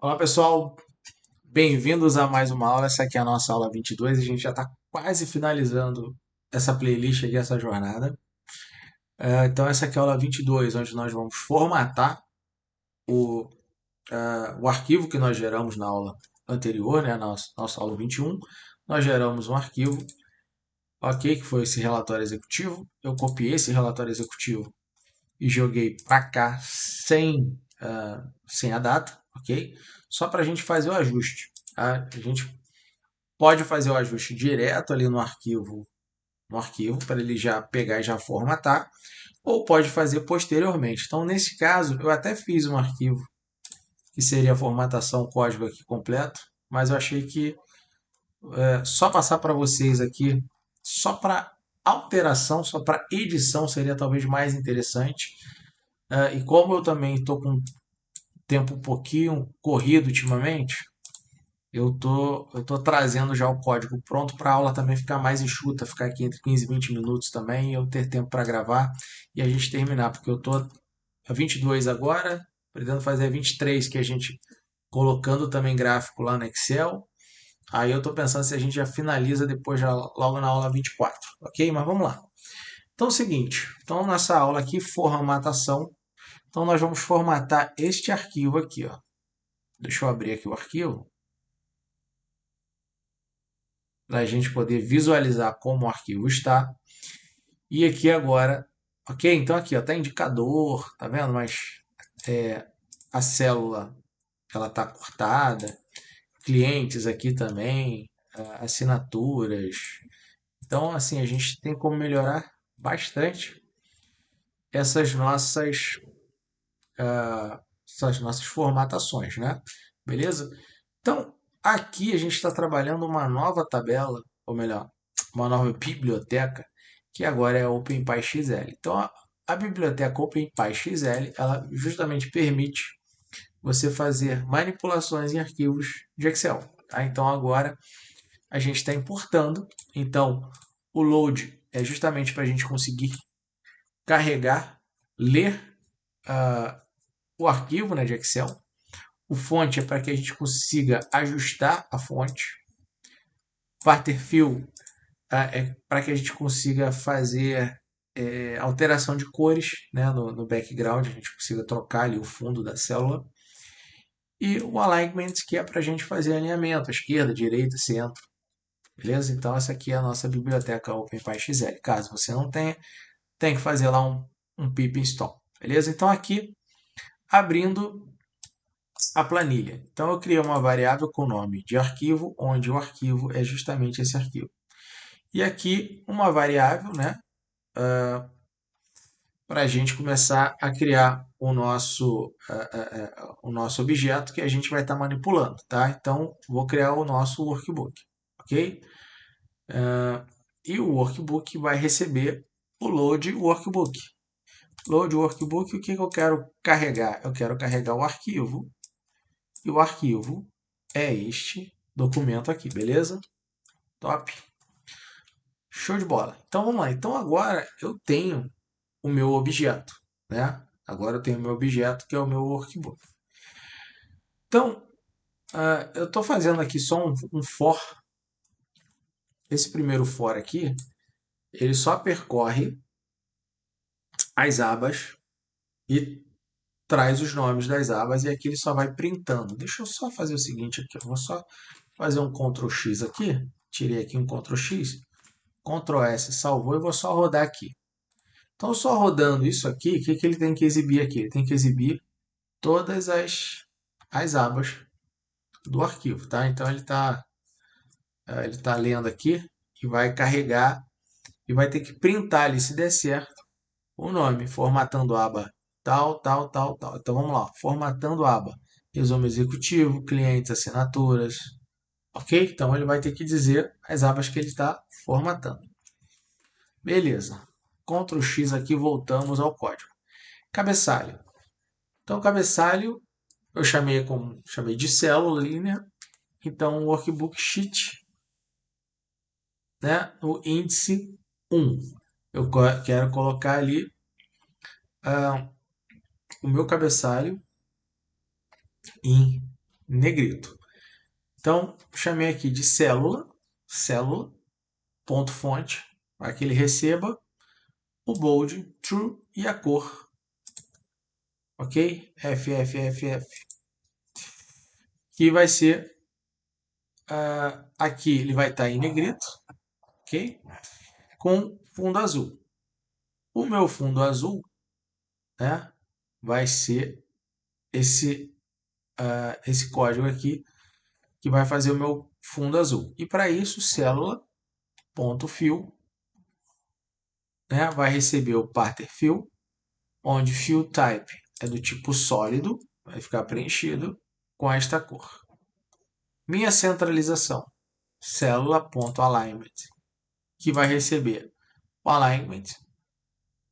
Olá pessoal, bem-vindos a mais uma aula. Essa aqui é a nossa aula 22 e a gente já está quase finalizando essa playlist aqui, essa jornada. Então essa aqui é a aula 22, onde nós vamos formatar o, o arquivo que nós geramos na aula anterior, né, nossa aula 21. Nós geramos um arquivo, ok, que foi esse relatório executivo. Eu copiei esse relatório executivo e joguei para cá sem a data, ok? Só para a gente fazer o ajuste. Tá? A gente pode fazer o ajuste direto ali no arquivo para ele já pegar e já formatar, ou pode fazer posteriormente. Então, nesse caso, eu até fiz um arquivo que seria a formatação código aqui completo, mas eu achei que só passar para vocês aqui, só para alteração, só para edição seria talvez mais interessante. E como eu também estou com tempo um pouquinho corrido ultimamente, eu tô trazendo já o código pronto para a aula também ficar mais enxuta, ficar aqui entre 15 e 20 minutos também, e eu ter tempo para gravar e a gente terminar, porque eu tô a 22 agora, pretendo fazer a 23, que a gente colocando também gráfico lá no Excel. Aí eu tô pensando se a gente já finaliza depois, já logo na aula 24, ok? Mas vamos lá. Então é o seguinte, então nessa aula aqui, formatação, então nós vamos formatar este arquivo aqui, ó. Deixa eu abrir aqui o arquivo para a gente poder visualizar como o arquivo está. E aqui agora, ok? Então aqui ó, tá indicador, tá vendo? Mas a célula ela tá cortada, clientes aqui também, assinaturas. Então assim a gente tem como melhorar bastante essas nossas essas nossas formatações, né? Beleza? Então aqui a gente está trabalhando uma nova tabela, ou melhor, uma nova biblioteca que agora é a OpenPyXL. Então, a biblioteca OpenPyXL, ela justamente permite você fazer manipulações em arquivos de Excel. Tá? Então, agora a gente está importando. Então, o load é justamente para a gente conseguir carregar, ler o arquivo, né, de Excel. O fonte é para que a gente consiga ajustar a fonte. Waterfill é para que a gente consiga fazer alteração de cores, né, no background, a gente consiga trocar ali o fundo da célula. E o alignment, que é para a gente fazer alinhamento, esquerda, direita, centro. Beleza? Então, essa aqui é a nossa biblioteca OpenPyXL. Caso você não tenha, tem que fazer lá um pip install. Beleza? Então, aqui, abrindo a planilha. Então, eu criei uma variável com o nome de arquivo, onde o arquivo é justamente esse arquivo. E aqui, uma variável, né, para a gente começar a criar o nosso objeto que a gente vai estar manipulando, tá? Então, vou criar o nosso workbook, ok? E o workbook vai receber o load workbook. Load workbook, o que eu quero carregar? Eu quero carregar o arquivo, e o arquivo é este documento aqui, beleza? Top. Show de bola. Então, vamos lá. Então, agora eu tenho o meu objeto, né? Agora eu tenho o meu objeto, que é o meu workbook. Então, eu estou fazendo aqui só um for. Esse primeiro for aqui, ele só percorre as abas e traz os nomes das abas, e aqui ele só vai printando. Deixa eu só fazer o seguinte aqui, eu vou só fazer um Ctrl X aqui, tirei aqui um Ctrl X, Ctrl S, salvou, e vou só rodar aqui. Então, só rodando isso aqui, o que ele tem que exibir aqui? Ele tem que exibir todas as abas do arquivo, tá? Então, ele tá lendo aqui e vai carregar e vai ter que printar ali, se der certo, o nome, formatando aba tal, tal, tal, tal. Então vamos lá, formatando aba, resumo executivo, clientes, assinaturas, ok? Então ele vai ter que dizer as abas que ele está formatando. Beleza. Ctrl X aqui, voltamos ao código. Cabeçalho. Então cabeçalho eu chamei de célula ali, né? Então o workbook sheet, né? O índice 1. Eu quero colocar ali o meu cabeçalho em negrito. Então, chamei aqui de célula.fonte, para que ele receba o bold, true e a cor, ok? FFFF, que vai ser, aqui ele vai estar em negrito, ok? Com fundo azul. O meu fundo azul, né, vai ser esse código aqui, que vai fazer o meu fundo azul. E para isso, célula.fill, né, vai receber o pattern fill, onde fill type é do tipo sólido, vai ficar preenchido com esta cor. Minha centralização, célula.alignment, que vai receber o alignment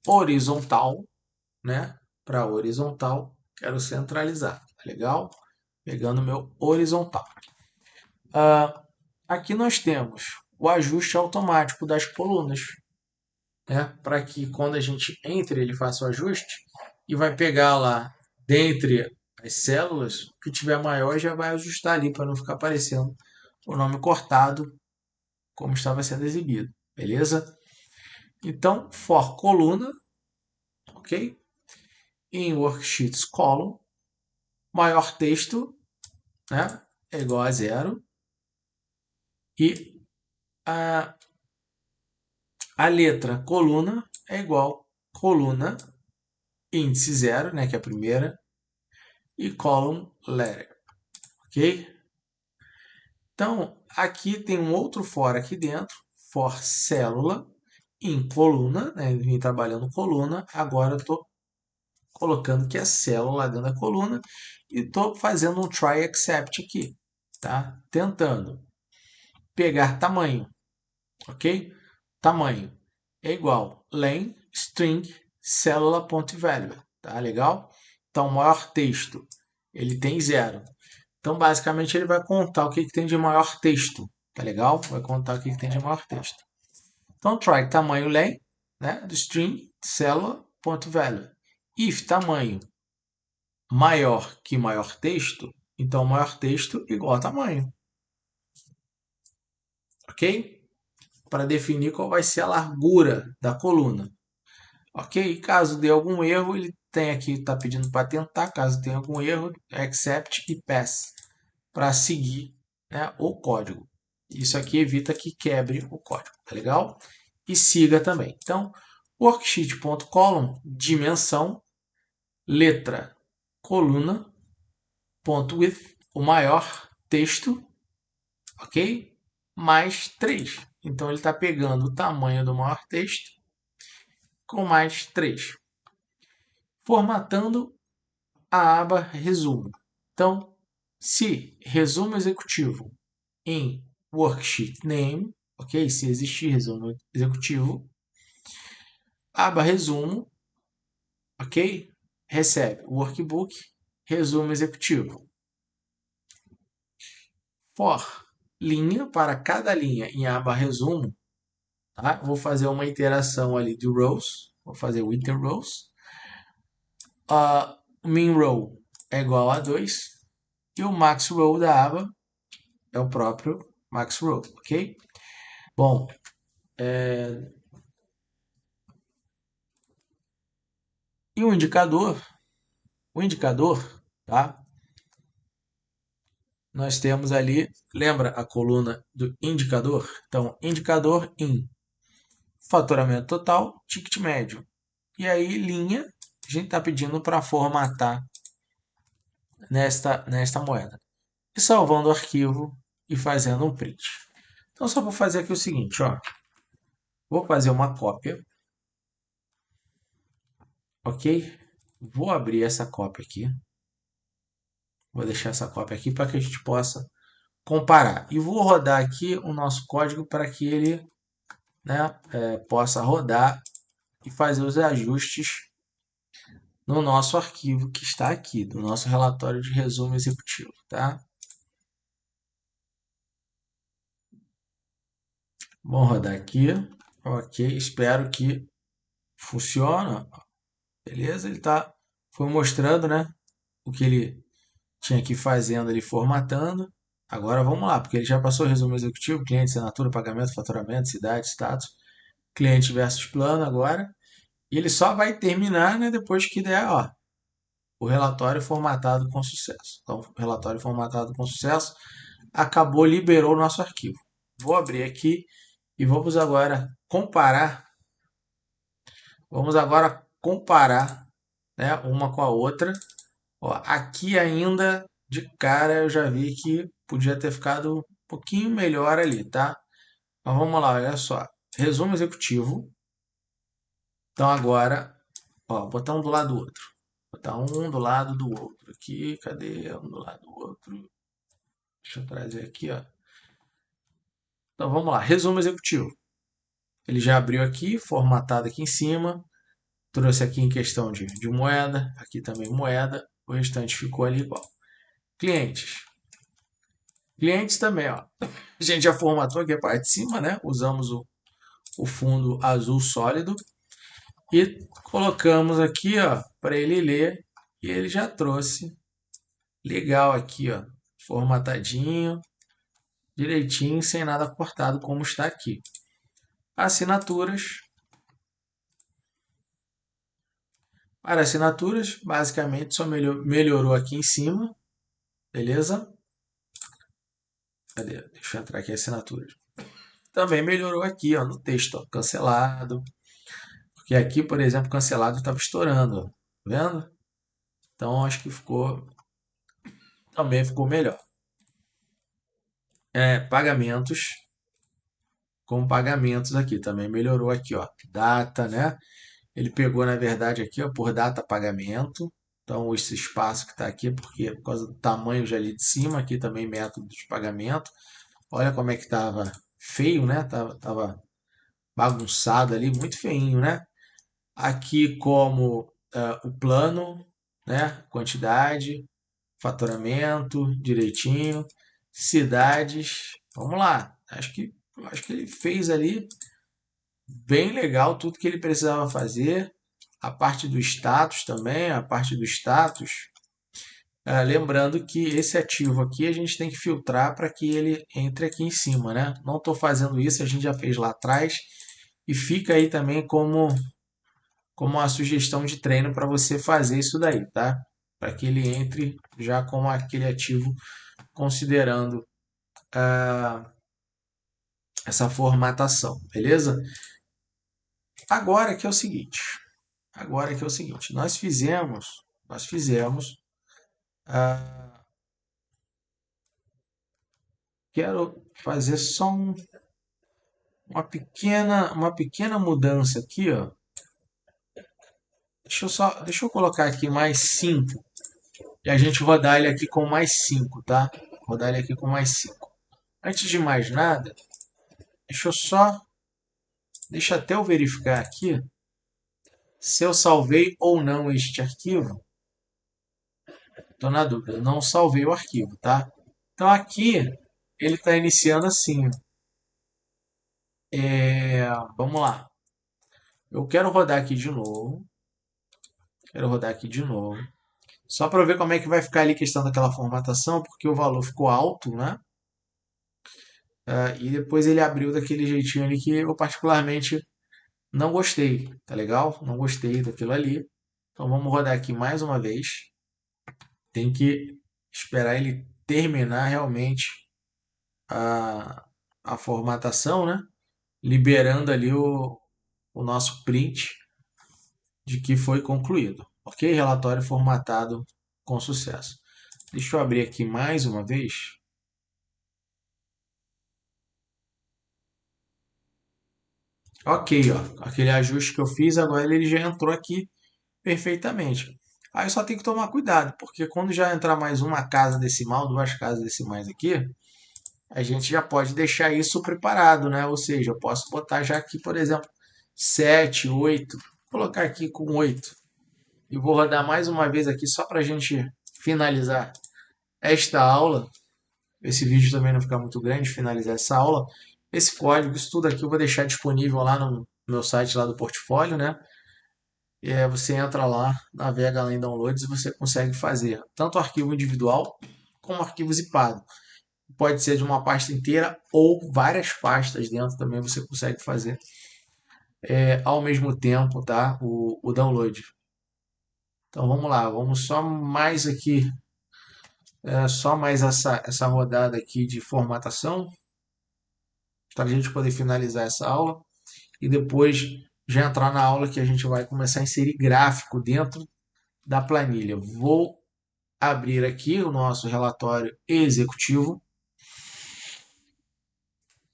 horizontal, né? Para horizontal, quero centralizar, tá legal? Pegando meu horizontal. Aqui nós temos o ajuste automático das colunas, né? Para que quando a gente entre, ele faça o ajuste e vai pegar lá dentre as células, o que tiver maior já vai ajustar ali para não ficar aparecendo o nome cortado como estava sendo exibido, beleza? Então, for coluna, ok? Em worksheets column, maior texto, né, é igual a zero e a letra coluna é igual coluna índice zero, né, que é a primeira, e column letter, ok? Então, aqui tem um outro for aqui dentro, for célula, em coluna, né, vim trabalhando coluna, agora eu estou colocando que é célula dentro da coluna e estou fazendo um try except aqui, tá? Tentando pegar tamanho, ok? Tamanho é igual len string célula.value, tá legal? Então, maior texto, ele tem zero. Então, basicamente, ele vai contar o que tem de maior texto, tá legal? Vai contar o que tem de maior texto. Então, try tamanho len, né, do string célula.value. If tamanho maior que maior texto, então maior texto igual a tamanho. Ok? Para definir qual vai ser a largura da coluna. Ok? Caso dê algum erro, ele tem aqui, está pedindo para tentar. Caso tenha algum erro, accept e pass para seguir, né, o código. Isso aqui evita que quebre o código, tá legal? E siga também. Então, worksheet.column, dimensão, letra, coluna, ponto width, o maior texto, ok? Mais 3. Então, ele está pegando o tamanho do maior texto com mais 3. Formatando a aba resumo. Então, se resumo executivo em worksheet name, ok? Se existir resumo executivo, aba resumo, ok? Recebe workbook, resumo executivo. For linha, para cada linha em aba resumo, tá? Vou fazer uma iteração ali de rows, vou fazer o iter rows. Min row é igual a 2 e o max row da aba é o próprio max row, ok? Bom, e o indicador, tá? Nós temos ali, lembra a coluna do indicador? Então, indicador em faturamento total, ticket médio. E aí, linha, a gente está pedindo para formatar nesta moeda. E salvando o arquivo e fazendo um print. Então, só vou fazer aqui o seguinte, ó. Vou fazer uma cópia, ok? Vou abrir essa cópia aqui. Vou deixar essa cópia aqui para que a gente possa comparar. E vou rodar aqui o nosso código para que ele, né, possa rodar e fazer os ajustes no nosso arquivo que está aqui, do nosso relatório de resumo executivo, tá? Vamos rodar aqui. Ok, espero que funcione. Beleza, ele foi mostrando, né, o que ele tinha que ir fazendo ali, formatando. Agora vamos lá, porque ele já passou o resumo executivo, cliente, assinatura, pagamento, faturamento, cidade, status, cliente versus plano agora. E ele só vai terminar, né, depois que der, ó, o relatório formatado com sucesso. Então, relatório formatado com sucesso, acabou, liberou o nosso arquivo. Vou abrir aqui e vamos agora comparar, né, uma com a outra. Ó, aqui ainda, de cara, eu já vi que podia ter ficado um pouquinho melhor ali, tá? Mas vamos lá, olha só. Resumo executivo. Então agora, ó, botar um do lado do outro. Botar um do lado do outro aqui. Cadê? Um do lado do outro. Deixa eu trazer aqui, ó. Então vamos lá. Resumo executivo. Ele já abriu aqui, formatado aqui em cima. Trouxe aqui em questão de moeda. Aqui também moeda. O restante ficou ali igual. Clientes. Clientes também, ó. A gente já formatou aqui a parte de cima, né? Usamos o fundo azul sólido e colocamos aqui, ó, para ele ler. E ele já trouxe legal aqui, ó, formatadinho, direitinho, sem nada cortado, como está aqui. Assinaturas. Para assinaturas, basicamente só melhorou aqui em cima, beleza? Cadê? Deixa eu entrar aqui assinaturas. Também melhorou aqui, ó, no texto, ó, cancelado. Porque aqui, por exemplo, cancelado estava estourando, ó, tá vendo? Então acho que também ficou melhor. Pagamentos, com pagamentos aqui também melhorou aqui, ó. Data, né? Ele pegou, na verdade, aqui, ó, por data pagamento. Então, esse espaço que está aqui, porque por causa do tamanho já ali de cima, aqui também método de pagamento. Olha como é que estava feio, né? Tava bagunçado ali, muito feinho, né? Aqui como o plano, né? Quantidade, faturamento, direitinho, cidades. Vamos lá. Acho que ele fez ali bem legal tudo que ele precisava fazer. A parte do status também, a parte do status. Lembrando que esse ativo aqui a gente tem que filtrar para que ele entre aqui em cima, né? Não estou fazendo isso, a gente já fez lá atrás. E fica aí também como uma sugestão de treino para você fazer isso daí, tá? Para que ele entre já com aquele ativo considerando essa formatação, beleza? Agora que é o seguinte, nós fizemos, quero fazer só uma pequena mudança aqui, ó. Deixa eu colocar aqui mais 5 e a gente rodar ele aqui com mais 5, tá? Rodar ele aqui com mais 5. Antes de mais nada, deixa até eu verificar aqui se eu salvei ou não este arquivo. Estou na dúvida, não salvei o arquivo, tá? Então aqui ele está iniciando assim. Vamos lá. Eu quero rodar aqui de novo. Só para ver como é que vai ficar ali a questão daquela formatação, porque o valor ficou alto, né? E depois ele abriu daquele jeitinho ali que eu particularmente não gostei, tá legal? Não gostei daquilo ali. Então vamos rodar aqui mais uma vez. Tem que esperar ele terminar realmente a, a formatação, né? Liberando ali o nosso print de que foi concluído. Ok? Relatório formatado com sucesso. Deixa eu abrir aqui mais uma vez. Ok, ó, aquele ajuste que eu fiz, agora ele já entrou aqui perfeitamente. Aí eu só tenho que tomar cuidado, porque quando já entrar mais uma casa decimal, duas casas decimais aqui, a gente já pode deixar isso preparado, né? Ou seja, eu posso botar já aqui, por exemplo, 7, 8, vou colocar aqui com 8. E vou rodar mais uma vez aqui só para a gente finalizar esta aula. Esse vídeo também não ficar muito grande, finalizar essa aula. Esse código, isso tudo aqui eu vou deixar disponível lá no meu site lá do portfólio, né? Você entra lá, navega lá em downloads e você consegue fazer tanto arquivo individual como arquivo zipado. Pode ser de uma pasta inteira ou várias pastas dentro também você consegue fazer ao mesmo tempo, tá? O download. Então vamos lá, vamos só mais aqui, só mais essa rodada aqui de formatação para a gente poder finalizar essa aula e depois já entrar na aula que a gente vai começar a inserir gráfico dentro da planilha. Vou abrir aqui o nosso relatório executivo.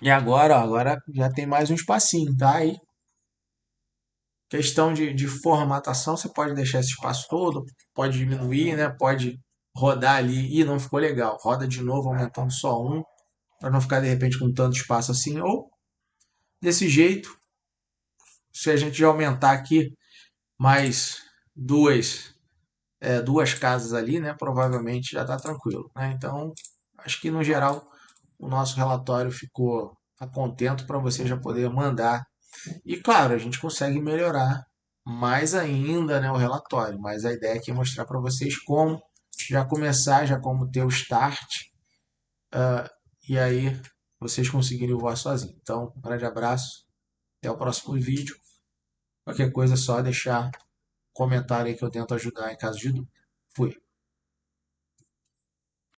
E agora, ó, agora já tem mais um espacinho, tá? Aí, questão de formatação, você pode deixar esse espaço todo, pode diminuir, né? Pode rodar ali e não ficou legal. Roda de novo, aumentando só um, para não ficar de repente com tanto espaço assim. Ou desse jeito, se a gente já aumentar aqui mais duas casas ali, né? Provavelmente já está tranquilo, né? Então, acho que no geral o nosso relatório ficou a contento para você já poder mandar. E claro, a gente consegue melhorar mais ainda, né, o relatório, mas a ideia aqui é mostrar para vocês como já começar, já como ter o start, e aí vocês conseguirem voar sozinhos. Então, um grande abraço, até o próximo vídeo. Qualquer coisa é só deixar comentário aí que eu tento ajudar em caso de dúvida. Fui.